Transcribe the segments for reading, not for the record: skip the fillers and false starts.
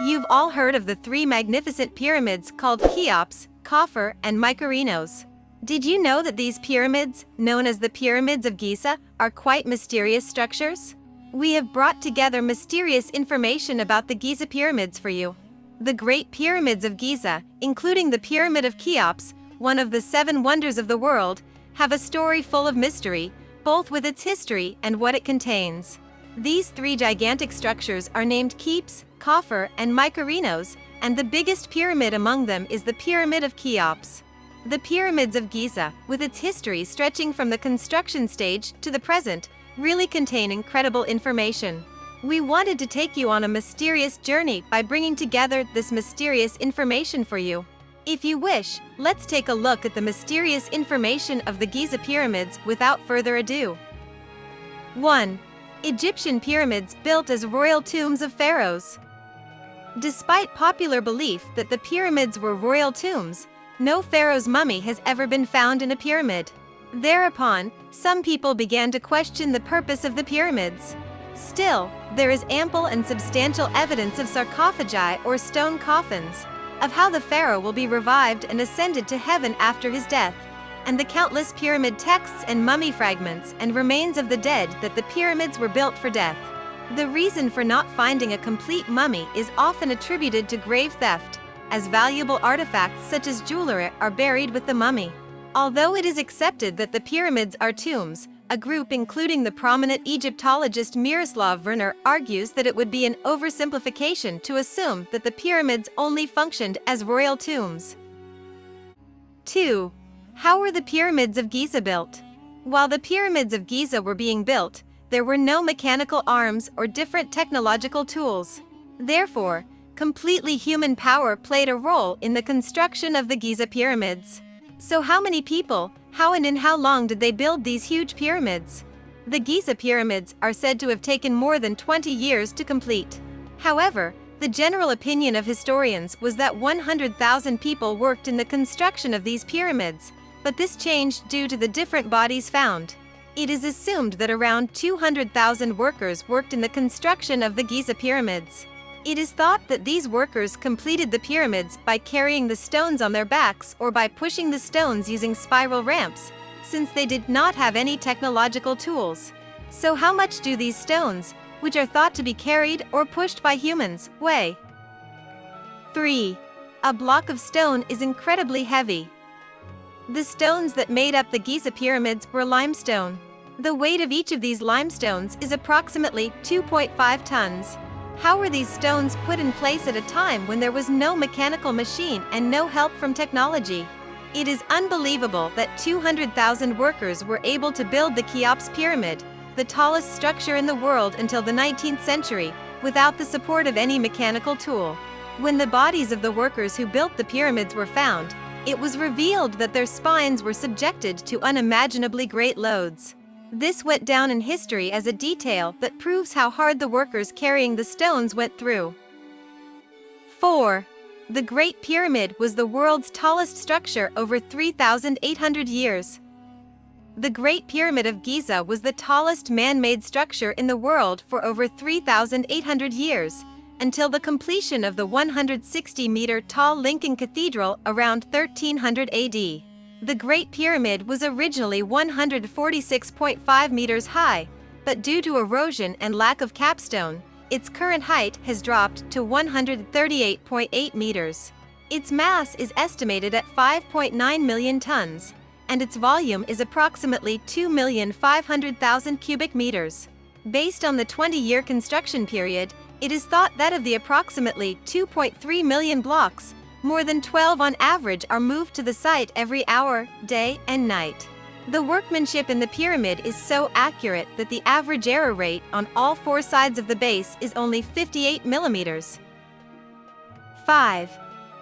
You've all heard of the three magnificent pyramids called Cheops, Khafre, and Mycerinos. Did you know that these pyramids, known as the Pyramids of Giza, are quite mysterious structures? We have brought together mysterious information about the Giza pyramids for you. The Great Pyramids of Giza, including the Pyramid of Cheops, one of the 7 wonders of the world, have a story full of mystery, both with its history and what it contains. These 3 gigantic structures are named Cheops, Khafre, and Mycerinos, and the biggest pyramid among them is the Pyramid of Cheops. The Pyramids of Giza, with its history stretching from the construction stage to the present, really contain incredible information. We wanted to take you on a mysterious journey by bringing together this mysterious information for you. If you wish, let's take a look at the mysterious information of the Giza pyramids without further ado. 1. Egyptian pyramids built as royal tombs of pharaohs. Despite popular belief that the pyramids were royal tombs, no pharaoh's mummy has ever been found in a pyramid. Thereupon, some people began to question the purpose of the pyramids. Still, there is ample and substantial evidence of sarcophagi or stone coffins, of how the pharaoh will be revived and ascended to heaven after his death, and the countless pyramid texts and mummy fragments and remains of the dead that the pyramids were built for death. The reason for not finding a complete mummy is often attributed to grave theft, as valuable artifacts such as jewelry are buried with the mummy. Although it is accepted that the pyramids are tombs, a group including the prominent Egyptologist Miroslav Werner argues that it would be an oversimplification to assume that the pyramids only functioned as royal tombs. 2. How were the Pyramids of Giza built? While the Pyramids of Giza were being built, there were no mechanical arms or different technological tools. Therefore, completely human power played a role in the construction of the Giza pyramids. So how many people, how and in how long did they build these huge pyramids? The Giza pyramids are said to have taken more than 20 years to complete. However, the general opinion of historians was that 100,000 people worked in the construction of these pyramids, but this changed due to the different bodies found. It is assumed that around 200,000 workers worked in the construction of the Giza pyramids. It is thought that these workers completed the pyramids by carrying the stones on their backs or by pushing the stones using spiral ramps, since they did not have any technological tools. So how much do these stones, which are thought to be carried or pushed by humans, weigh? 3. A block of stone is incredibly heavy. The stones that made up the Giza pyramids were limestone. The weight of each of these limestones is approximately 2.5 tons. How were these stones put in place at a time when there was no mechanical machine and no help from technology? It is unbelievable that 200,000 workers were able to build the Cheops pyramid, the tallest structure in the world until the 19th century, without the support of any mechanical tool. When the bodies of the workers who built the pyramids were found, it was revealed that their spines were subjected to unimaginably great loads. This went down in history as a detail that proves how hard the workers carrying the stones went through. 4. The Great Pyramid was the world's tallest structure over 3,800 years. The Great Pyramid of Giza was the tallest man-made structure in the world for over 3,800 years, until the completion of the 160-meter-tall Lincoln Cathedral around 1300 AD. The Great Pyramid was originally 146.5 meters high, but due to erosion and lack of capstone, its current height has dropped to 138.8 meters. Its mass is estimated at 5.9 million tons, and its volume is approximately 2,500,000 cubic meters. Based on the 20-year construction period, it is thought that of the approximately 2.3 million blocks, more than 12 on average are moved to the site every hour, day, and night. The workmanship in the pyramid is so accurate that the average error rate on all 4 sides of the base is only 58 millimeters. 5.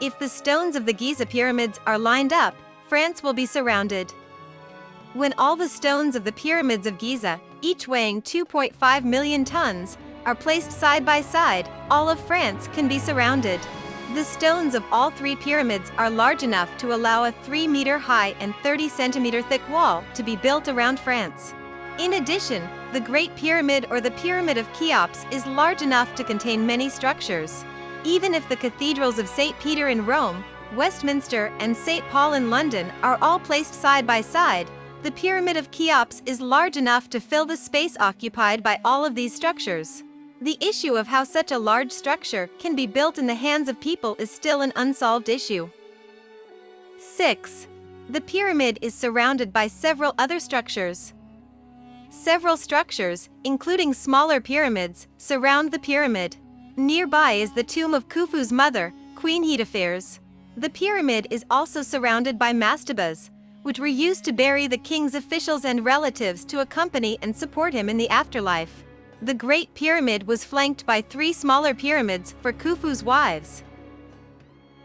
If the stones of the Giza pyramids are lined up, France will be surrounded. When all the stones of the Pyramids of Giza, each weighing 2.5 million tons, are placed side by side, all of France can be surrounded. The stones of all 3 pyramids are large enough to allow a 3-meter high and 30-centimeter thick wall to be built around France. In addition, the Great Pyramid or the Pyramid of Cheops is large enough to contain many structures. Even if the cathedrals of St. Peter in Rome, Westminster, and St. Paul in London are all placed side by side, the Pyramid of Cheops is large enough to fill the space occupied by all of these structures. The issue of how such a large structure can be built in the hands of people is still an unsolved issue. 6. The pyramid is surrounded by several other structures. Several structures, including smaller pyramids, surround the pyramid. Nearby is the tomb of Khufu's mother, Queen Hetepheres. The pyramid is also surrounded by mastabas, which were used to bury the king's officials and relatives to accompany and support him in the afterlife. The Great Pyramid was flanked by 3 smaller pyramids for Khufu's wives.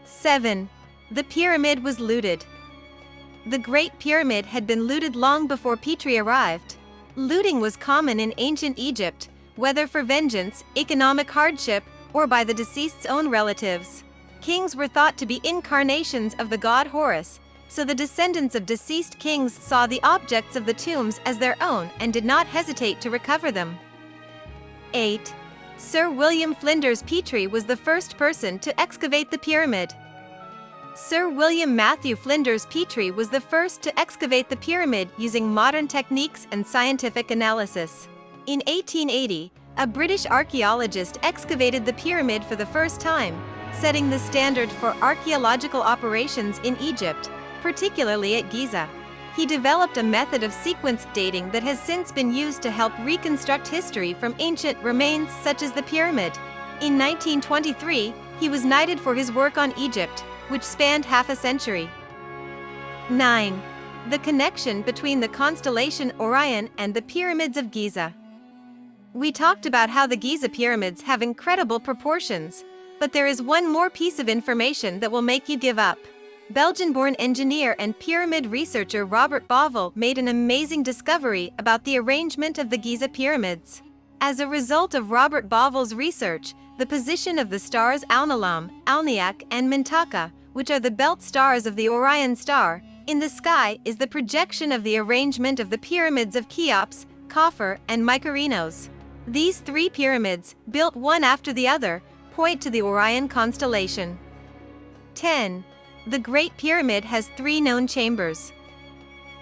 7. The pyramid was looted. The Great Pyramid had been looted long before Petrie arrived. Looting was common in ancient Egypt, whether for vengeance, economic hardship, or by the deceased's own relatives. Kings were thought to be incarnations of the god Horus, so the descendants of deceased kings saw the objects of the tombs as their own and did not hesitate to recover them. 8. Sir William Flinders Petrie was the first person to excavate the pyramid. Sir William Matthew Flinders Petrie was the first to excavate the pyramid using modern techniques and scientific analysis. In 1880, a British archaeologist excavated the pyramid for the first time, setting the standard for archaeological operations in Egypt, particularly at Giza. He developed a method of sequence dating that has since been used to help reconstruct history from ancient remains such as the pyramid. In 1923, he was knighted for his work on Egypt, which spanned half a century. 9. The connection between the constellation Orion and the pyramids of Giza. We talked about how the Giza pyramids have incredible proportions, but there is one more piece of information that will make you give up. Belgian-born engineer and pyramid researcher Robert Bauval made an amazing discovery about the arrangement of the Giza pyramids. As a result of Robert Bauval's research, the position of the stars Alnilam, Alniak, and Mintaka, which are the belt stars of the Orion star, in the sky is the projection of the arrangement of the pyramids of Cheops, Khafre, and Mykerinos. These 3 pyramids, built one after the other, point to the Orion constellation. 10. The Great Pyramid has 3 known chambers.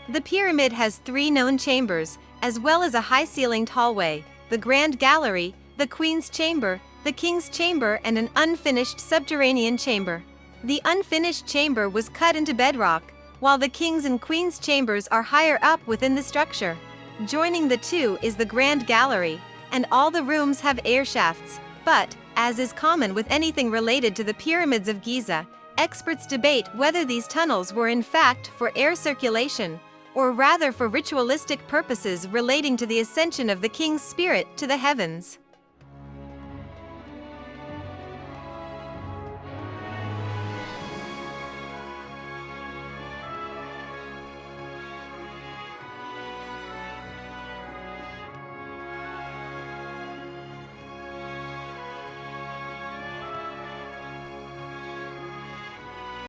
The pyramid has 3 known chambers, as well as a high-ceilinged hallway, the Grand Gallery, the Queen's Chamber, the King's Chamber, and an unfinished subterranean chamber. The unfinished chamber was cut into bedrock, while the King's and Queen's chambers are higher up within the structure. Joining the 2 is the Grand Gallery, and all the rooms have air shafts, but, as is common with anything related to the pyramids of Giza, experts debate whether these tunnels were in fact for air circulation, or rather for ritualistic purposes relating to the ascension of the king's spirit to the heavens.